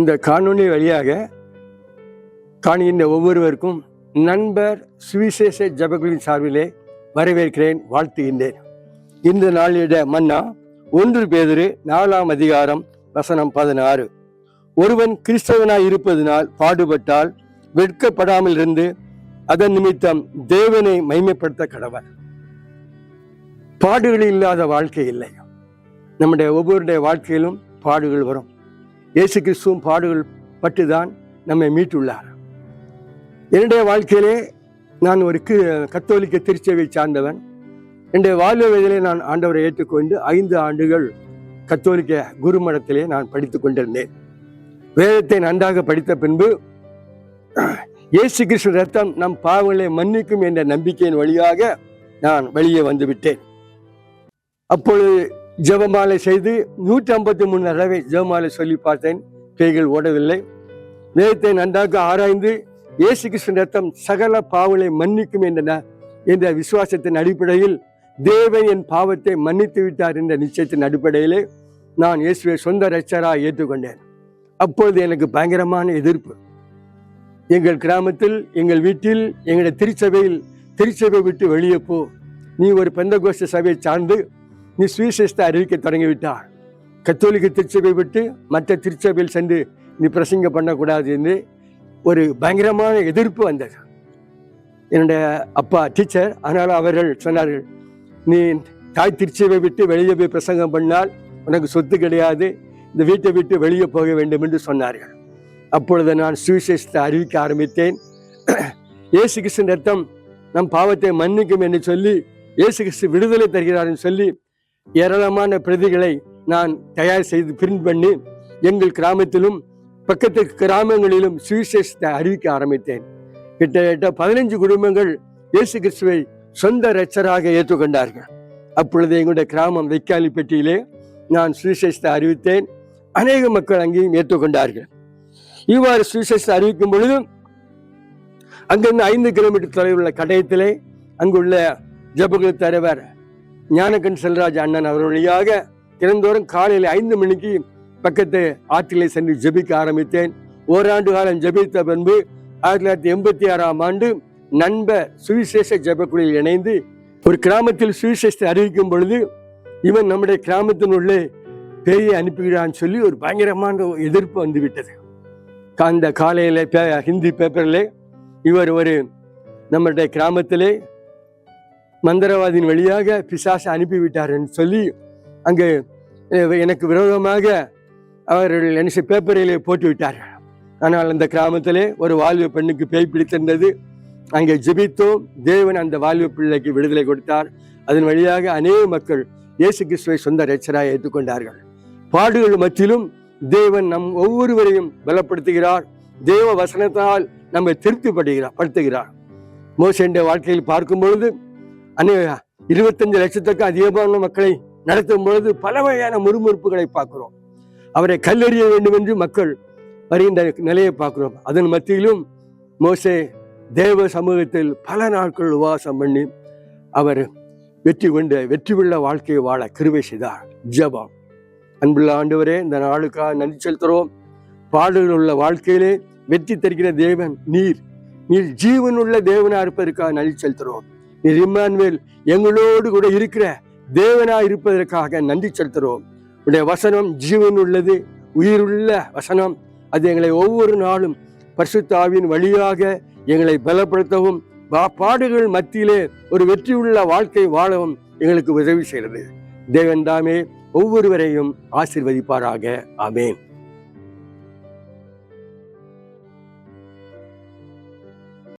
இந்த காணொளி வழியாக காணுகின்ற ஒவ்வொருவருக்கும் நண்பர் சுவிசேஷ ஜபங்களின் சார்பிலே வரவேற்கிறேன், வாழ்த்துகின்றேன். இந்த நாளிட மன்னா 1 பேதுரு 4ஆம் அதிகாரம் வசனம் 16. ஒருவன் கிறிஸ்தவனாய் இருப்பதனால் பாடுபட்டால் வெட்கப்படாமல் இருந்து அதன் நிமித்தம் தேவனை மகிமைப்படுத்த கடவர். பாடுகள் இல்லாத வாழ்க்கை இல்லை. நம்முடைய ஒவ்வொருடைய வாழ்க்கையிலும் பாடுகள் வரும். இயேசு கிறிஸ்துவும் பாடுகள் பட்டுதான் நம்மை மீட்டுள்ளார். என்னுடைய வாழ்க்கையிலே நான் ஒரு கத்தோலிக்க திருச்சபை சார்ந்தவன். என்னுடைய வாழ்வு வயதிலே நான் ஆண்டவரை ஏற்றுக்கொண்டு 5 ஆண்டுகள் கத்தோலிக்க குருமடத்திலே நான் படித்து கொண்டிருந்தேன். வேதத்தை நன்றாக படித்த பின்பு இயேசு கிறிஸ்து ரத்தம் நம் பாவங்களை மன்னிக்கும் என்ற நம்பிக்கையின் வழியாக நான் வெளியே வந்துவிட்டேன். அப்பொழுது ஜெபமாலை செய்து 153 தடவை ஜெபமாலை சொல்லி பார்த்தேன். பேய்கள் ஓடவில்லை. வேதத்தை நன்றாக ஆராய்ந்து இயேசு கிறிஸ்து ரத்தம் சகல பாவங்களை மன்னிக்கும் என்ற விசுவாசத்தின் அடிப்படையில் தேவன் என் பாவத்தை மன்னித்து விட்டார் என்ற நிச்சயத்தின் அடிப்படையிலே நான் இயேசுவை சொந்த இரட்சகராக ஏற்றுக்கொண்டேன். அப்பொழுது எனக்கு பயங்கரமான எதிர்ப்பு. எங்கள் கிராமத்தில், எங்கள் வீட்டில், எங்களுடைய திருச்சபை விட்டு வெளியே போ, நீ ஒரு பெந்தகோஸ்து சபையை சார்ந்து நீ சுவிசேஷத்தை அறிவிக்க தொடங்கிவிட்டார், கத்தோலிக்க திருச்சபை விட்டு மற்ற திருச்சபையில் சென்று நீ பிரசங்கம் பண்ணக்கூடாது என்று ஒரு பயங்கரமான எதிர்ப்பு வந்தது. என்னுடைய அப்பா டீச்சர், ஆனால் அவர்கள் சொன்னார்கள், நீ தாய் திருச்சபை விட்டு வெளியே போய் பிரசங்கம் பண்ணால் உனக்கு சொத்து கிடையாது, இந்த வீட்டை விட்டு வெளியே போக வேண்டும் என்று சொன்னார்கள். அப்பொழுது நான் சுவிசேஷத்தை அறிவிக்க ஆரம்பித்தேன். இயேசு கிறிஸ்து ரத்தம் நம் பாவத்தை மன்னிக்கும் என்று சொல்லி, இயேசு கிறிஸ்து விடுதலை தருகிறார் என்று சொல்லி ஏராளமான பிரதிகளை நான் தயார் செய்து பிரிண்ட் பண்ணி எங்கள் கிராமத்திலும் பக்கத்து கிராமங்களிலும் சுவிசேஷத்தை அறிவிக்க ஆரம்பித்தேன். கிட்டத்தட்ட 15 குடும்பங்கள் இயேசு கிறிஸ்துவை சொந்த இரட்சகராக ஏற்றுக்கொண்டார்கள். அப்பொழுது எங்களுடைய கிராமம் வைக்காலிப்பட்டியிலே நான் சுவிசேஷத்தை அறிவித்தேன். அநேக மக்கள் அங்கேயும் ஏற்றுக்கொண்டார்கள். இவ்வாறு சுவிசேஷத்தை அறிவிக்கும் பொழுதும் அங்கிருந்து 5 கிலோமீட்டர் தொலைவில் உள்ள கடையத்திலே அங்குள்ள ஜபகுரு தலைவர் ஞானகன் செல்ராஜ் அண்ணன் அவர் வழியாக தினந்தோறும் காலையில் 5 மணிக்கு பக்கத்து ஆற்றிலே சென்று ஜெபிக்க ஆரம்பித்தேன். ஓராண்டு காலம் ஜெபித்த பின்பு 1986ஆம் ஆண்டு நண்பர் சுவிசேஷ ஜெபக்குழுவில் இணைந்து ஒரு கிராமத்தில் சுவிசேஷத்தை அறிவிக்கும் பொழுது இவன் நம்முடைய கிராமத்தினுள்ளே பேயை அனுப்புகிறான்னு சொல்லி ஒரு பயங்கரமான எதிர்ப்பு வந்துவிட்டது. அந்த காலையில் ஹிந்தி பேப்பரில் இவர் ஒரு நம்முடைய கிராமத்திலே மந்திரவாதியின் வழியாக பிசாசை அனுப்பிவிட்டார் என்று சொல்லி அங்கே எனக்கு விரோதமாக அவர்கள் என்ன பேப்பரிலே போட்டு விட்டார்கள். ஆனால் அந்த கிராமத்திலே ஒரு வாலிப பெண்ணுக்கு பேய் பிடித்திருந்தது. அங்கே ஜெபித்தோம். தேவன் அந்த வாலிப பிள்ளைக்கு விடுதலை கொடுத்தார். அதன் வழியாக அநேக மக்கள் இயேசு கிறிஸ்துவை சொந்த இரட்சகராக ஏற்றுக்கொண்டார்கள். பாடுகள் மத்தியிலும் தேவன் நம் ஒவ்வொருவரையும் பலப்படுத்துகிறார். தேவ வசனத்தால் நம்மை திருப்திப்படுத்துகிறார். மோசேயுடைய வாழ்க்கையில் பார்க்கும் பொழுது 25 லட்சத்துக்கு அதிகமான மக்களை நடத்தும் பொழுது பல வகையான முறுமுறுப்புகளை பார்க்கிறோம். அவரை கல்லெறிய வேண்டும் என்று மக்கள் வருகின்ற நிலையை பார்க்கிறோம். அதன் மத்தியிலும் மோசே தேவ சமூகத்தில் பல நாட்கள் உபவாசம் பண்ணி அவர் வெற்றி உள்ள வாழ்க்கையை வாழ கிருபை செய்தார். ஜெபம். அன்புள்ள ஆண்டவரே, இந்த நாளுக்காக நன்றி செலுத்துகிறோம். பாடுகள் உள்ள வாழ்க்கையிலே வெற்றி தருகிற தேவன் நீர் ஜீவனுள்ள தேவனா இருப்பதற்காக நன்றி செலுத்துகிறோம். நீர் இம்மானுவேல் எங்களோடு கூட இருக்கிற தேவனா இருப்பதற்காக நன்றி செலுத்துகிறோம். உடைய வசனம் ஜீவன் உள்ளது, உயிருள்ள வசனம். அது எங்களை ஒவ்வொரு நாளும் பரிசுத்த ஆவியின் வழியாக எங்களை பலப்படுத்தவும் பாடுகள் மத்தியிலே ஒரு வெற்றியுள்ள வாழ்க்கை வாழவும் எங்களுக்கு உதவி செய்கிறது. தேவன் தாமே ஒவ்வொருவரையும் ஆசீர்வதிப்பாராக. ஆமென்.